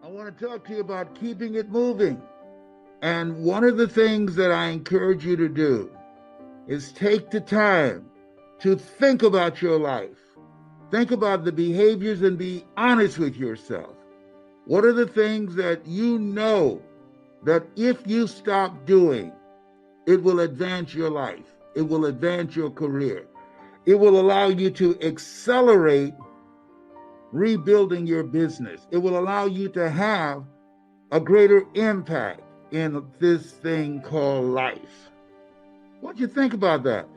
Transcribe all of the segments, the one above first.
I want to talk to you about keeping it moving. And one of the things that I encourage you to do is take the time to think about your life. Think about the behaviors and be honest with yourself. What are the things that you know that if you stop doing, it will advance your life? It will advance your career. It will allow you to accelerate rebuilding your business. It will allow you to have a greater impact in this thing called life. What do you think about that?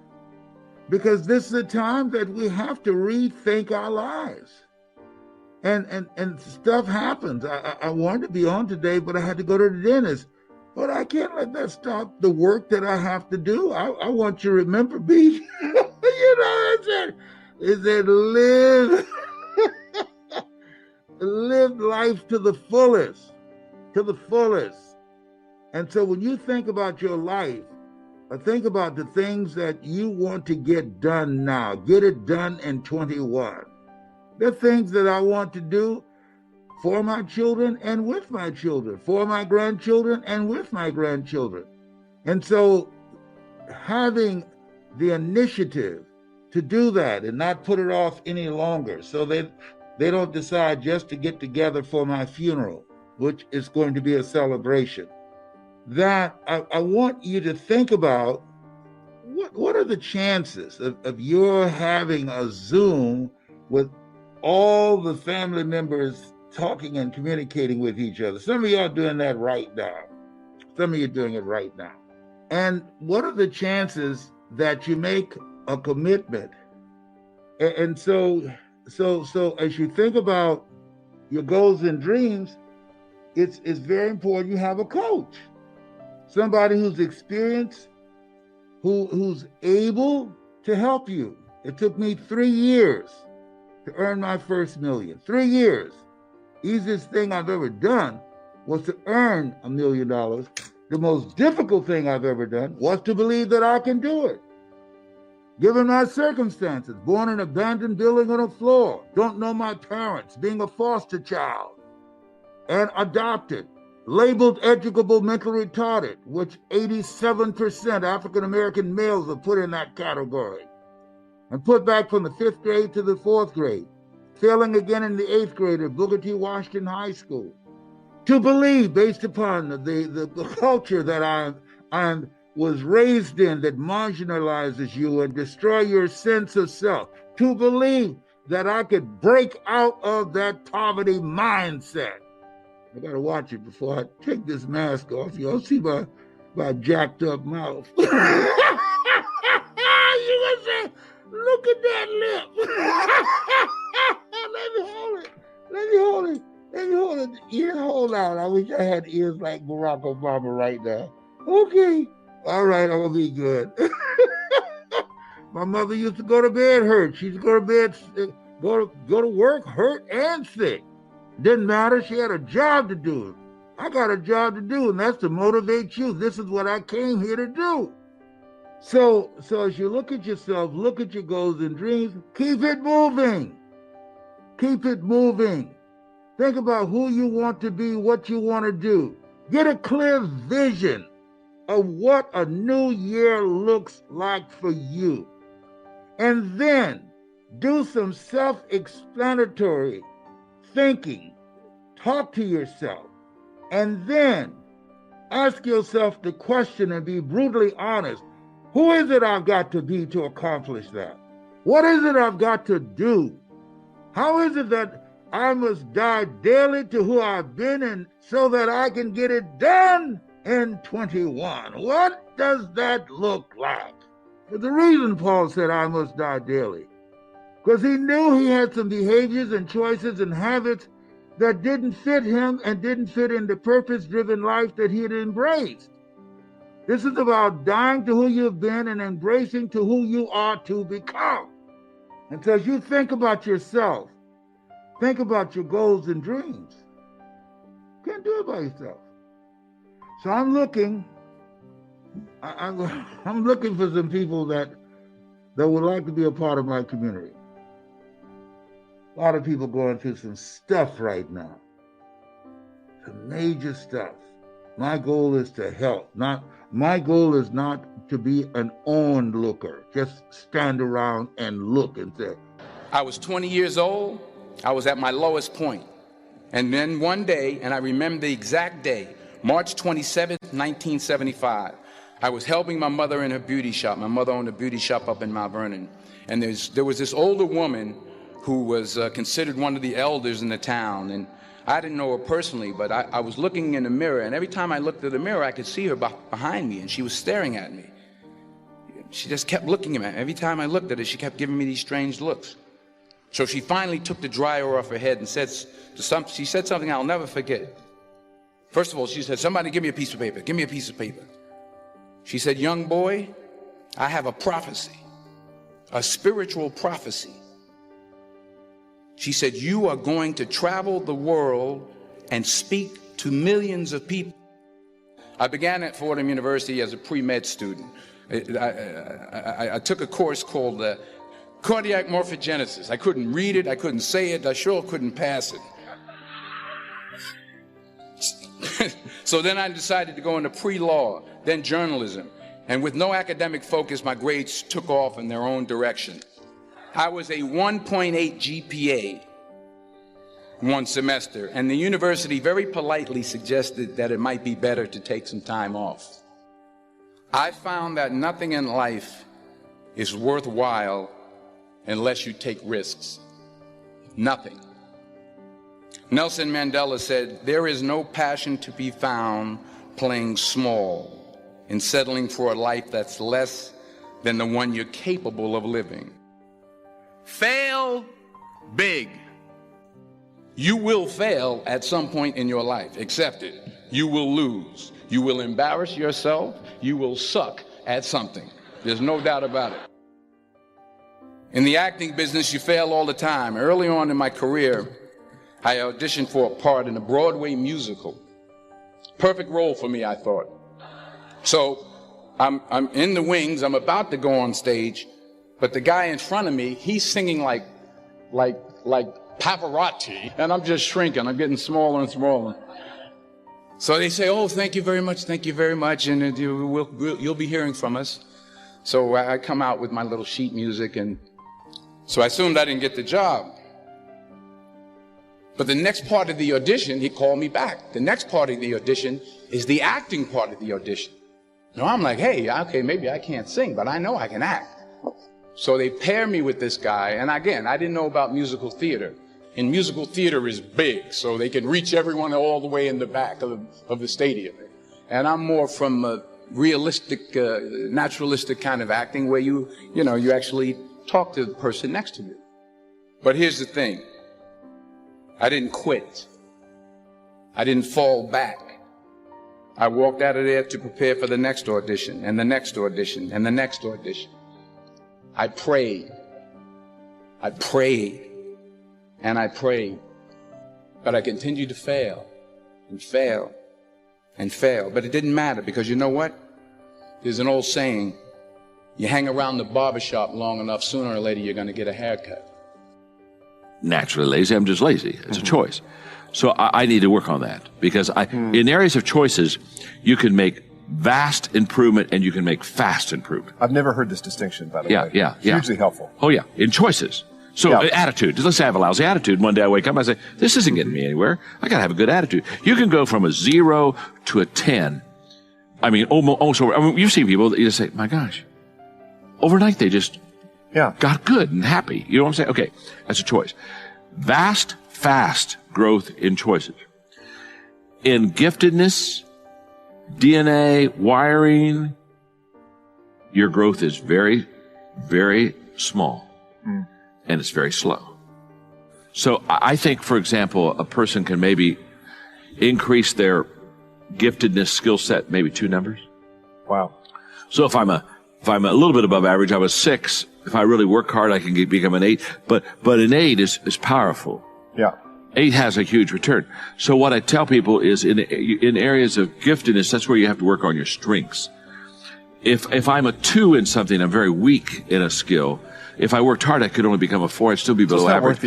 Because this is a time that we have to rethink our lives. And stuff happens. I wanted to be on today, but I had to go to the dentist. But I can't let that stop the work that I have to do. I want you to remember, B. Is it live, live life to the fullest, to the fullest. And so when you think about your life, think about the things that you want to get done now. Get it done in 21. There are things that I want to do for my children and with my children, for my grandchildren and with my grandchildren. And so having the initiative to do that and not put it off any longer so that they don't decide just to get together for my funeral, which is going to be a celebration. That I want you to think about what are the chances of your having a Zoom with all the family members talking and communicating with each other. Some of y'all are doing that right now. Some of you are doing it right now. And what are the chances that you make a commitment? And so as you think about your goals and dreams, it's very important you have a coach. Somebody who's experienced, who's able to help you. It took me 3 years to earn my first million. 3 years. Easiest thing I've ever done was to earn $1 million. The most difficult thing I've ever done was to believe that I can do it. Given my circumstances, born in an abandoned building on a floor, don't know my parents, being a foster child, and adopted, labeled educable mentally retarded, which 87% African-American males are put in that category, and put back from the 5th grade to the 4th grade, failing again in the 8th grade at Booker T. Washington High School, to believe, based upon the culture that I was raised in that marginalizes you and destroy your sense of self, to believe that I could break out of that poverty mindset. I gotta watch it before I take this mask off. Y'all see my jacked up mouth. You gonna say, look at that lip. Let me hold it. Let me hold it. Let me hold it. Ear hold out. I wish I had ears like Barack Obama right now. Okay. All right, I'm gonna be good. My mother used to go to bed hurt. She used to go to bed, go to work hurt and sick. Didn't matter. She had a job to do. I got a job to do, and that's to motivate you. This is what I came here to do. So as you look at yourself, look at your goals and dreams, keep it moving. Keep it moving. Think about who you want to be, what you want to do. Get a clear vision of what a new year looks like for you. And then do some self-explanatory thinking. Talk to yourself. And then ask yourself the question and be brutally honest. Who is it I've got to be to accomplish that? What is it I've got to do? How is it that I must die daily to who I've been and so that I can get it done in 21? What does that look like? There's a reason Paul said I must die daily. Because he knew he had some behaviors and choices and habits that didn't fit him and didn't fit in the purpose-driven life that he had embraced. This is about dying to who you've been and embracing to who you are to become. And so as you think about yourself, think about your goals and dreams. You can't do it by yourself. So I'm looking for some people that would like to be a part of my community. A lot of people going through some stuff right now. the major stuff. My goal is to help. My goal is not to be an onlooker. Just stand around and look and say. I was 20 years old. I was at my lowest point. And then one day, and I remember the exact day, March 27th, 1975, I was helping my mother in her beauty shop. My mother owned a beauty shop up in Mount Vernon. And there was this older woman who was considered one of the elders in the town. And I didn't know her personally, but I was looking in the mirror, and every time I looked at the mirror, I could see her behind me, and she was staring at me. She just kept looking at me. Every time I looked at her, she kept giving me these strange looks. So she finally took the dryer off her head and she said something I'll never forget. First of all, she said, "Somebody give me a piece of paper. Give me a piece of paper." She said, "Young boy, I have a prophecy, a spiritual prophecy." She said, "You are going to travel the world and speak to millions of people." I began at Fordham University as a pre-med student. I took a course called cardiac morphogenesis. I couldn't read it, I couldn't say it, I sure couldn't pass it. So then I decided to go into pre-law, then journalism. And with no academic focus, my grades took off in their own direction. I was a 1.8 GPA one semester, and the university very politely suggested that it might be better to take some time off. I found that nothing in life is worthwhile unless you take risks. Nothing. Nelson Mandela said, "There is no passion to be found playing small and settling for a life that's less than the one you're capable of living." Fail big. You will fail at some point in your life. Accept it. You will lose. You will embarrass yourself. You will suck at something. There's no doubt about it. In the acting business, you fail all the time. Early on in my career, I auditioned for a part in a Broadway musical. Perfect role for me, I thought. So I'm in the wings. I'm about to go on stage, but the guy in front of me, he's singing like Pavarotti, and I'm just shrinking. I'm getting smaller and smaller. So they say, "Oh, thank you very much, and you'll be hearing from us." So I come out with my little sheet music, and so I assumed I didn't get the job. But the next part of the audition, he called me back. The next part of the audition is the acting part of the audition. Now I'm like, hey, okay, maybe I can't sing, but I know I can act. So they pair me with this guy, and again, I didn't know about musical theater. And musical theater is big, so they can reach everyone all the way in the back of the stadium. And I'm more from a realistic, naturalistic kind of acting where you actually talk to the person next to you. But here's the thing. I didn't quit. I didn't fall back. I walked out of there to prepare for the next audition, and the next audition, and the next audition. I prayed. I prayed. And I prayed, but I continued to fail and fail and fail. But it didn't matter, because you know what? There's an old saying, you hang around the barbershop long enough, sooner or later you're going to get a haircut. Naturally lazy, I'm just lazy. It's a choice. So I need to work on that, because in areas of choices, you can make vast improvement and you can make fast improvement. I've never heard this distinction, by the way. Yeah. Hugely helpful. Oh, yeah, in choices. So attitude. Let's say I have a lousy attitude. One day I wake up and I say, this isn't getting me anywhere. I got to have a good attitude. You can go from a 0 to a 10. I mean, almost over. I mean, you see people that you just say, my gosh, overnight they just got good and happy. You know what I'm saying? Okay, that's a choice. Vast, fast growth in choices. In giftedness, DNA, wiring, your growth is very, very small. And it's very slow. So I think, for example, a person can maybe increase their giftedness skill set maybe 2 numbers. Wow. So if I'm a little bit above average, I'm a 6. If I really work hard, I can become an 8. But an 8 is powerful. Yeah. 8 has a huge return. So what I tell people is in areas of giftedness, that's where you have to work on your strengths. if I'm a 2 in something, I'm very weak in a skill. If I worked hard, I could only become a 4. I'd still be below average.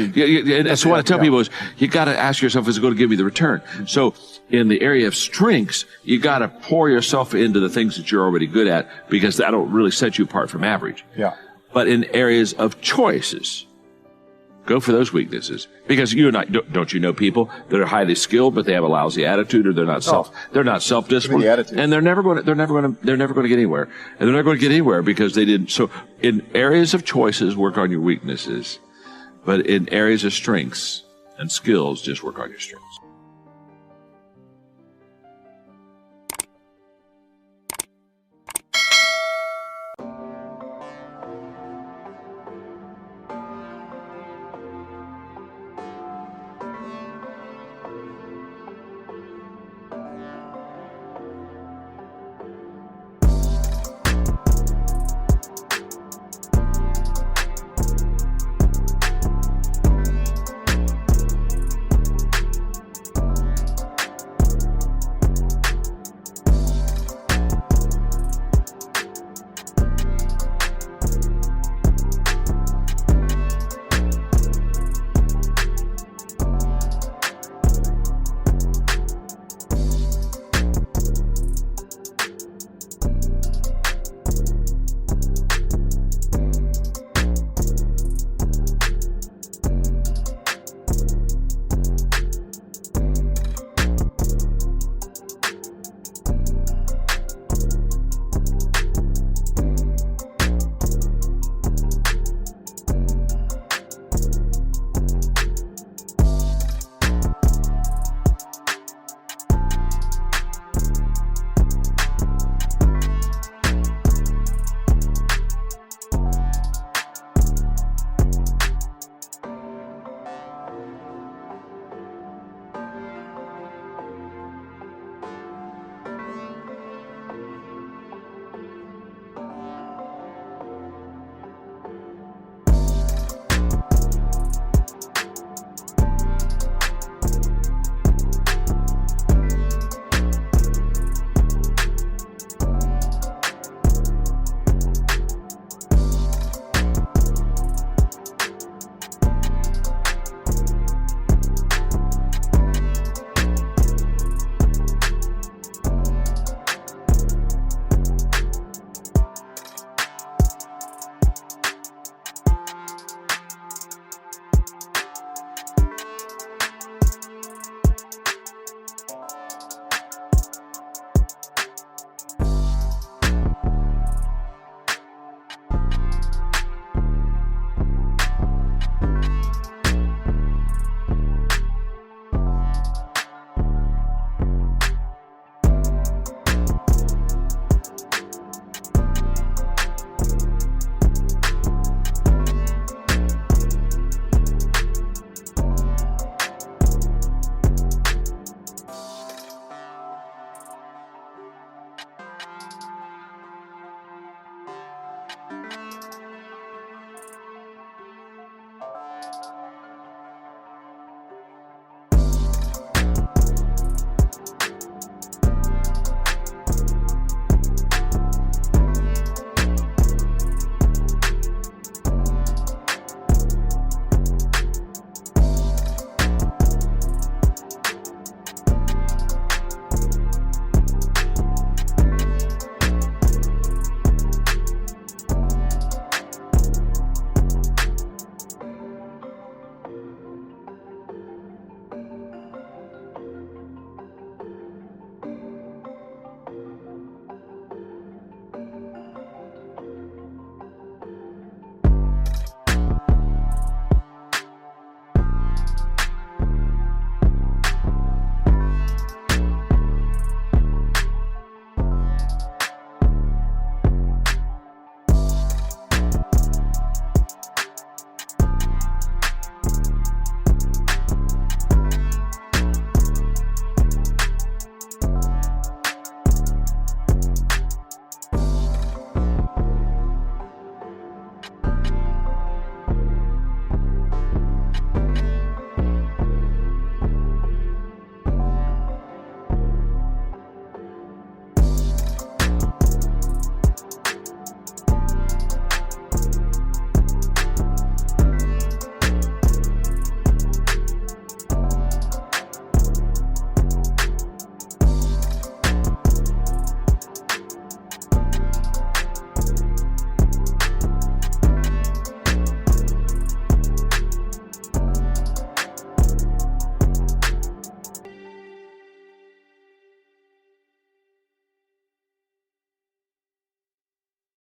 So what I tell people is, you got to ask yourself, is it going to give me the return? So in the area of strengths, you got to pour yourself into the things that you're already good at, because that'll really set you apart from average. Yeah. But in areas of choices, go for those weaknesses, because you and I don't you know people that are highly skilled but they have a lousy attitude, or they're not self-disciplined, and they're never going to get anywhere, and they're never going to get anywhere because they didn't. So in areas of choices, work on your weaknesses, but in areas of strengths and skills, just work on your strengths.